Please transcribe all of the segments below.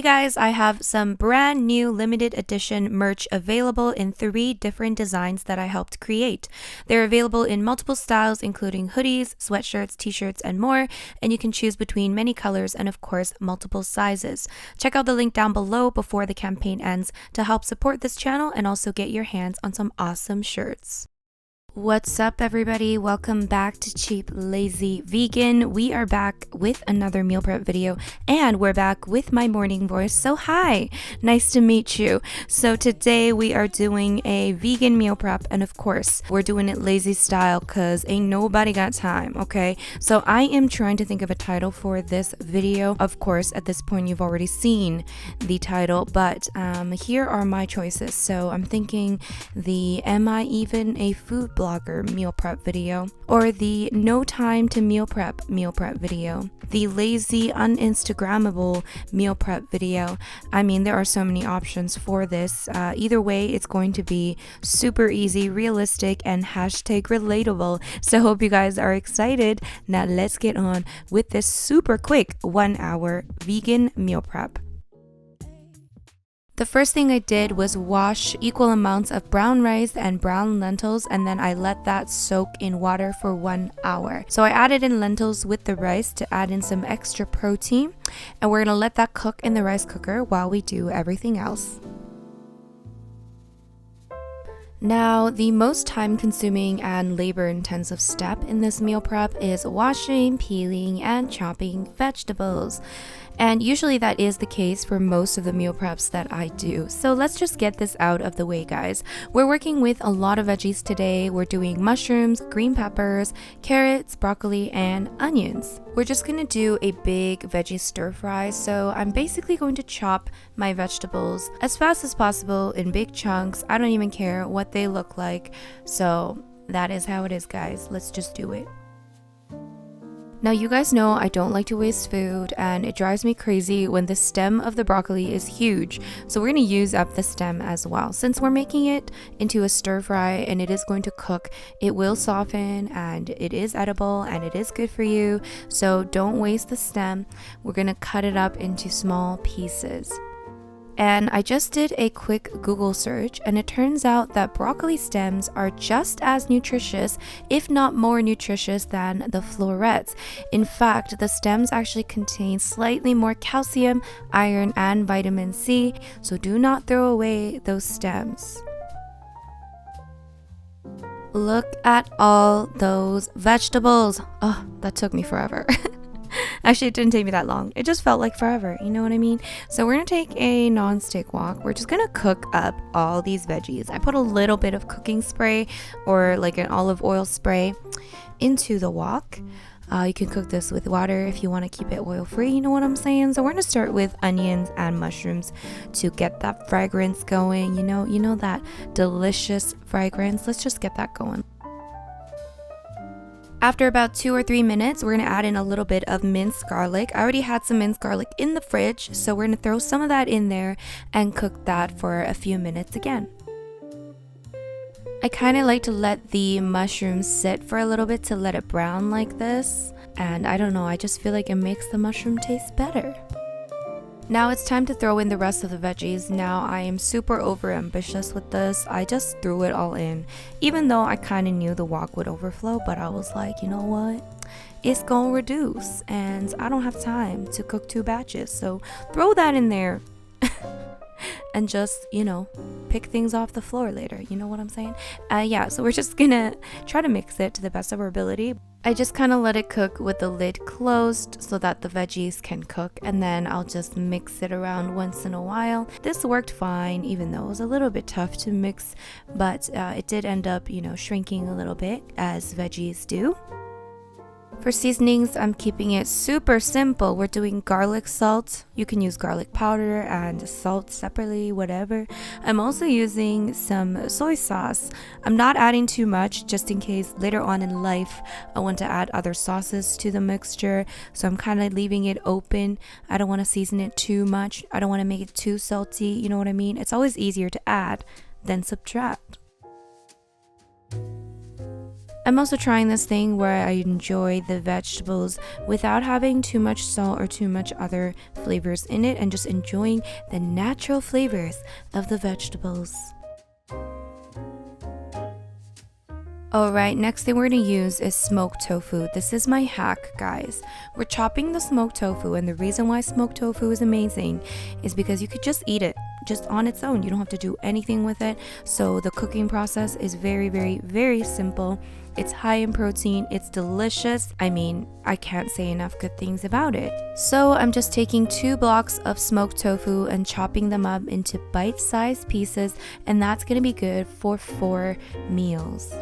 Hey guys, I have some brand new limited edition merch available in 3 different designs that I helped create. They're available in multiple styles, including hoodies, sweatshirts, t-shirts, and more, and you can choose between many colors and of course multiple sizes. Check out the link down below before the campaign ends to help support this channel and also get your hands on some awesome shirts. What's up everybody, welcome back to Cheap Lazy Vegan. We are back with another meal prep video and we're back with my morning voice, so hi, nice to meet you. So today we are doing a vegan meal prep and of course we're doing it lazy style because ain't nobody got time, okay? So I am trying to think of a title for this video. Of course at this point you've already seen the title, but here are my choices. So I'm thinking the Am I Even a Food Blogger meal prep video, or the No Time to meal prep video, the lazy uninstagrammable meal prep video. I mean, there are so many options for this. Either way, it's going to be super easy, realistic, and hashtag relatable. So I hope you guys are excited. Now let's get on with this super quick 1-hour vegan meal prep. The first thing I did was wash equal amounts of brown rice and brown lentils, and then I let that soak in water for 1 hour. So I added in lentils with the rice to add in some extra protein, and we're gonna let that cook in the rice cooker while we do everything else. Now, the most time-consuming and labor-intensive step in this meal prep is washing, peeling, and chopping vegetables. And usually that is the case for most of the meal preps that I do. So let's just get this out of the way, guys. We're working with a lot of veggies today. We're doing mushrooms, green peppers, carrots, broccoli, and onions. We're just gonna do a big veggie stir fry. So I'm basically going to chop my vegetables as fast as possible in big chunks. I don't even care what they look like. So that is how it is, guys. Let's just do it. Now you guys know I don't like to waste food, and it drives me crazy when the stem of the broccoli is huge. So we're going to use up the stem as well. Since we're making it into a stir fry and it is going to cook, it will soften and it is edible and it is good for you. So don't waste the stem. We're going to cut it up into small pieces. And I just did a quick Google search, and it turns out that broccoli stems are just as nutritious, if not more nutritious, than the florets. In fact, the stems actually contain slightly more calcium, iron, and vitamin C, so do not throw away those stems. Look at all those vegetables. Oh, that took me forever. Actually, it didn't take me that long. It just felt like forever, you know what I mean? So we're gonna take a non-stick wok. We're just gonna cook up all these veggies. I put a little bit of cooking spray or like an olive oil spray into the wok. You can cook this with water if you want to keep it oil free, you know what I'm saying? So we're gonna start with onions and mushrooms to get that fragrance going. You know that delicious fragrance. Let's just get that going. After about 2 or 3 minutes, we're going to add in a little bit of minced garlic. I already had some minced garlic in the fridge, so we're going to throw some of that in there and cook that for a few minutes again. I kind of like to let the mushrooms sit for a little bit to let it brown like this. And I don't know, I just feel like it makes the mushroom taste better. Now it's time to throw in the rest of the veggies. Now I am super over ambitious with this. I just threw it all in, even though I kind of knew the wok would overflow, but I was like, you know what? It's gonna reduce and I don't have time to cook 2 batches. So throw that in there and just, pick things off the floor later. You know what I'm saying? Yeah, so we're just gonna try to mix it to the best of our ability. I just kind of let it cook with the lid closed so that the veggies can cook, and then I'll just mix it around once in a while. This worked fine, even though it was a little bit tough to mix, but it did end up, shrinking a little bit as veggies do. For seasonings, I'm keeping it super simple. We're doing garlic salt. You can use garlic powder and salt separately, whatever. I'm also using some soy sauce. I'm not adding too much just in case later on in life I want to add other sauces to the mixture. So I'm kind of leaving it open. I don't want to season it too much. I don't want to make it too salty. You know what I mean? It's always easier to add than subtract. I'm also trying this thing where I enjoy the vegetables without having too much salt or too much other flavors in it, and just enjoying the natural flavors of the vegetables. Alright, next thing we're going to use is smoked tofu. This is my hack, guys. We're chopping the smoked tofu, and the reason why smoked tofu is amazing is because you could just eat it just on its own. You don't have to do anything with it. So the cooking process is very, very, very simple. It's high in protein. It's delicious. I mean, I can't say enough good things about it. So I'm just taking 2 blocks of smoked tofu and chopping them up into bite-sized pieces, and that's going to be good for 4 meals.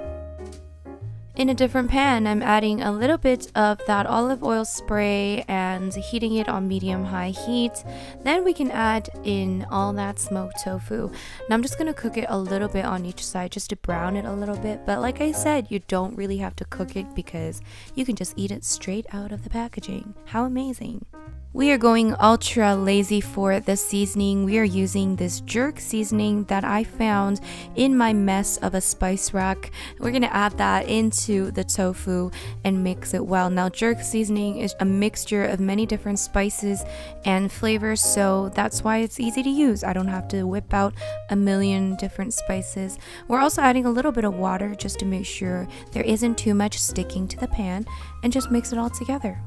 In a different pan, I'm adding a little bit of that olive oil spray and heating it on medium-high heat. Then we can add in all that smoked tofu. Now I'm just going to cook it a little bit on each side just to brown it a little bit. But like I said, you don't really have to cook it because you can just eat it straight out of the packaging. How amazing! We are going ultra lazy for the seasoning. We are using this jerk seasoning that I found in my mess of a spice rack. We're going to add that into the tofu and mix it well. Now, jerk seasoning is a mixture of many different spices and flavors, so that's why it's easy to use. I don't have to whip out a million different spices. We're also adding a little bit of water just to make sure there isn't too much sticking to the pan, and just mix it all together.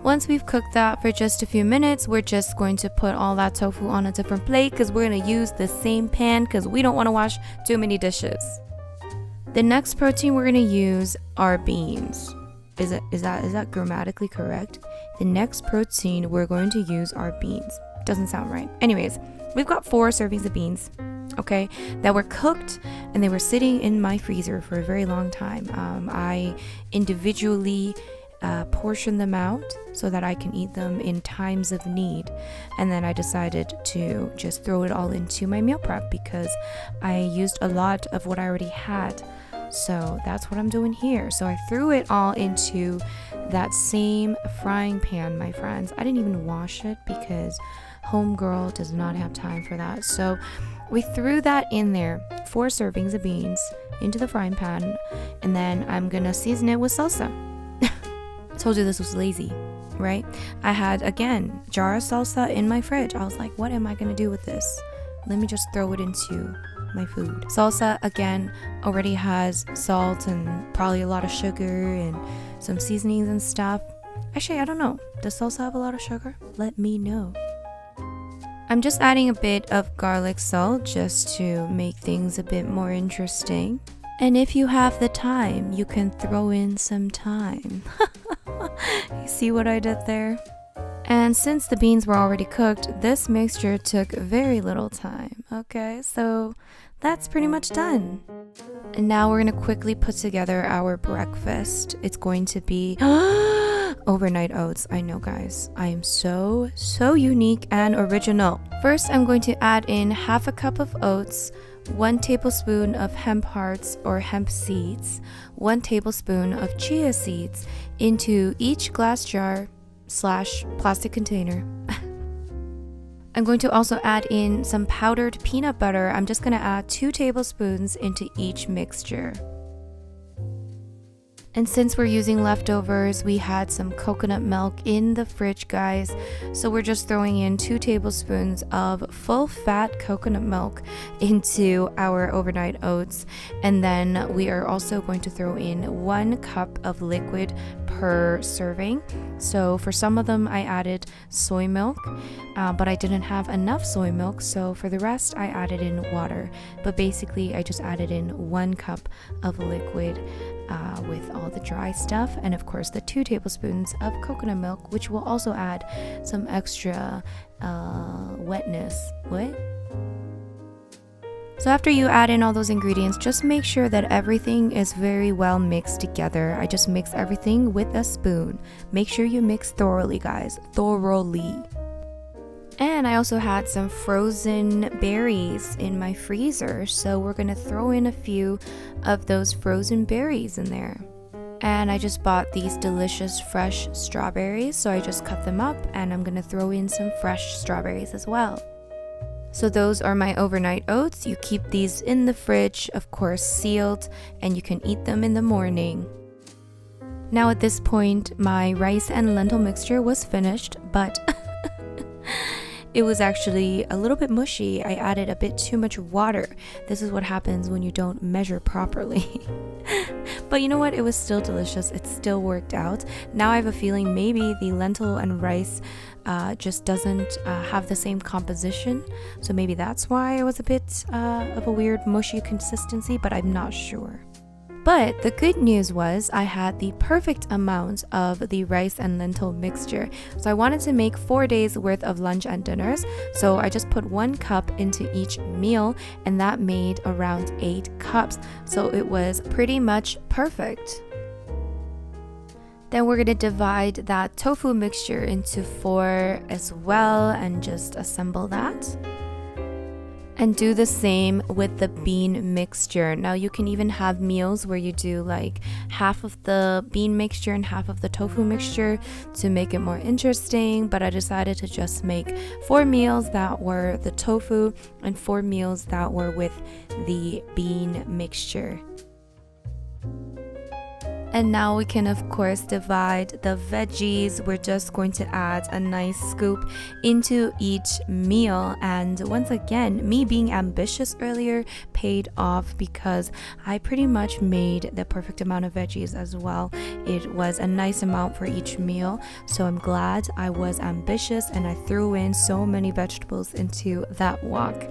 Once we've cooked that for just a few minutes, we're just going to put all that tofu on a different plate because we're going to use the same pan because we don't want to wash too many dishes. The next protein we're going to use are beans. Is that grammatically correct? The next protein we're going to use are beans. Doesn't sound right. Anyways, we've got 4 servings of beans, okay, that were cooked, and they were sitting in my freezer for a very long time. I individually portion them out so that I can eat them in times of need, and then I decided to just throw it all into my meal prep because I used a lot of what I already had. So that's what I'm doing here. So I threw it all into that same frying pan, my friends. I didn't even wash it because homegirl does not have time for that. So we threw that in there, 4 servings of beans into the frying pan, and then I'm gonna season it with salsa. Told you this was lazy, right? I had, again, jar of salsa in my fridge. I was like, what am I gonna do with this? Let me just throw it into my food. Salsa, again, already has salt and probably a lot of sugar and some seasonings and stuff. Actually, I don't know. Does salsa have a lot of sugar? Let me know. I'm just adding a bit of garlic salt just to make things a bit more interesting. And if you have the time, you can throw in some thyme. You see what I did there? And since the beans were already cooked, this mixture took very little time. Okay, so that's pretty much done. And now we're going to quickly put together our breakfast. It's going to be overnight oats. I know, guys. I am so unique and original. First, I'm going to add in half a cup of oats, 1 tablespoon of hemp hearts or hemp seeds, 1 tablespoon of chia seeds into each glass jar / plastic container. I'm going to also add in some powdered peanut butter. I'm just going to add 2 tablespoons into each mixture. And since we're using leftovers, we had some coconut milk in the fridge, guys. So we're just throwing in 2 tablespoons of full fat coconut milk into our overnight oats. And then we are also going to throw in 1 cup of liquid per serving. So for some of them, I added soy milk, but I didn't have enough soy milk. So for the rest, I added in water. But basically, I just added in 1 cup of liquid with all the dry stuff, and of course the 2 tablespoons of coconut milk, which will also add some extra wetness. So after you add in all those ingredients, just make sure that everything is very well mixed together. I just mix everything with a spoon. Make sure you mix thoroughly, guys, thoroughly. And I also had some frozen berries in my freezer, so we're gonna throw in a few of those frozen berries in there. And I just bought these delicious fresh strawberries, so I just cut them up and I'm gonna throw in some fresh strawberries as well. So those are my overnight oats. You keep these in the fridge, of course sealed, and you can eat them in the morning. Now at this point, my rice and lentil mixture was finished, but it was actually a little bit mushy. I added a bit too much water. This is what happens when you don't measure properly. But you know what? It was still delicious. It still worked out. Now I have a feeling maybe the lentil and rice just doesn't have the same composition. So maybe that's why it was a bit of a weird mushy consistency, but I'm not sure. But the good news was I had the perfect amount of the rice and lentil mixture. So I wanted to make 4 days worth of lunch and dinners. So I just put 1 cup into each meal, and that made around 8 cups. So it was pretty much perfect. Then we're going to divide that tofu mixture into 4 as well and just assemble that. And do the same with the bean mixture. Now you can even have meals where you do like half of the bean mixture and half of the tofu mixture to make it more interesting, but I decided to just make 4 meals that were the tofu and 4 meals that were with the bean mixture. And now we can of course divide the veggies. We're just going to add a nice scoop into each meal. And once again, me being ambitious earlier paid off because I pretty much made the perfect amount of veggies as well. It was a nice amount for each meal. So I'm glad I was ambitious and I threw in so many vegetables into that wok.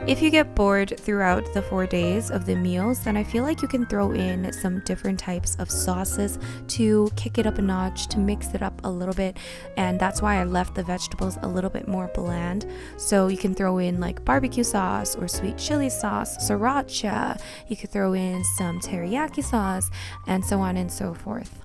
If you get bored throughout the 4 days of the meals, then I feel like you can throw in some different types of sauces to kick it up a notch, to mix it up a little bit, and that's why I left the vegetables a little bit more bland. So you can throw in like barbecue sauce or sweet chili sauce, sriracha, you could throw in some teriyaki sauce, and so on and so forth.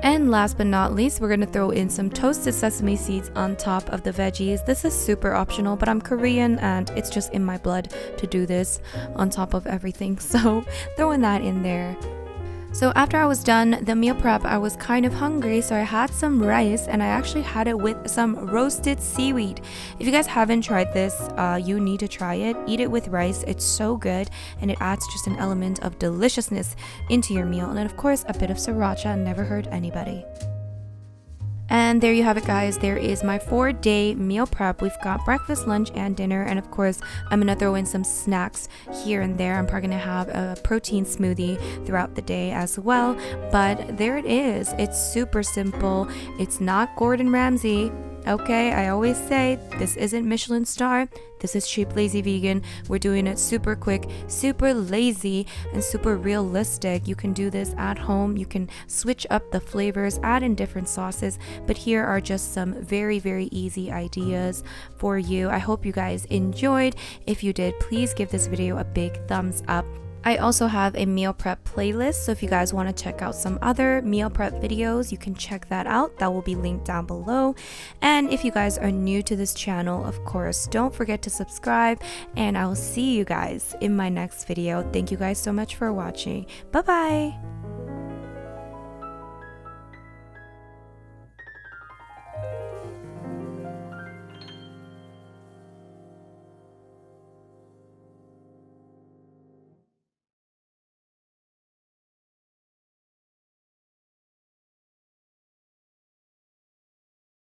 And last but not least, we're going to throw in some toasted sesame seeds on top of the veggies. This is super optional, but I'm Korean and it's just in my blood to do this on top of everything. So throwing that in there. So after I was done the meal prep, I was kind of hungry, so I had some rice and I actually had it with some roasted seaweed. If you guys haven't tried this, you need to try it. Eat it with rice. It's so good and it adds just an element of deliciousness into your meal. And then of course a bit of sriracha, never hurt anybody. And there you have it, guys. There is my 4-day meal prep. We've got breakfast, lunch, and dinner. And of course, I'm going to throw in some snacks here and there. I'm probably going to have a protein smoothie throughout the day as well. But there it is. It's super simple. It's not Gordon Ramsay. Okay, I always say this isn't Michelin star. This is cheap, lazy vegan. We're doing it super quick, super lazy, and super realistic. You can do this at home. You can switch up the flavors, add in different sauces. But here are just some very, very easy ideas for you. I hope you guys enjoyed. If you did, please give this video a big thumbs up. I also have a meal prep playlist, so if you guys want to check out some other meal prep videos, you can check that out. That will be linked down below. And if you guys are new to this channel, of course, don't forget to subscribe, and I will see you guys in my next video. Thank you guys so much for watching. Bye bye.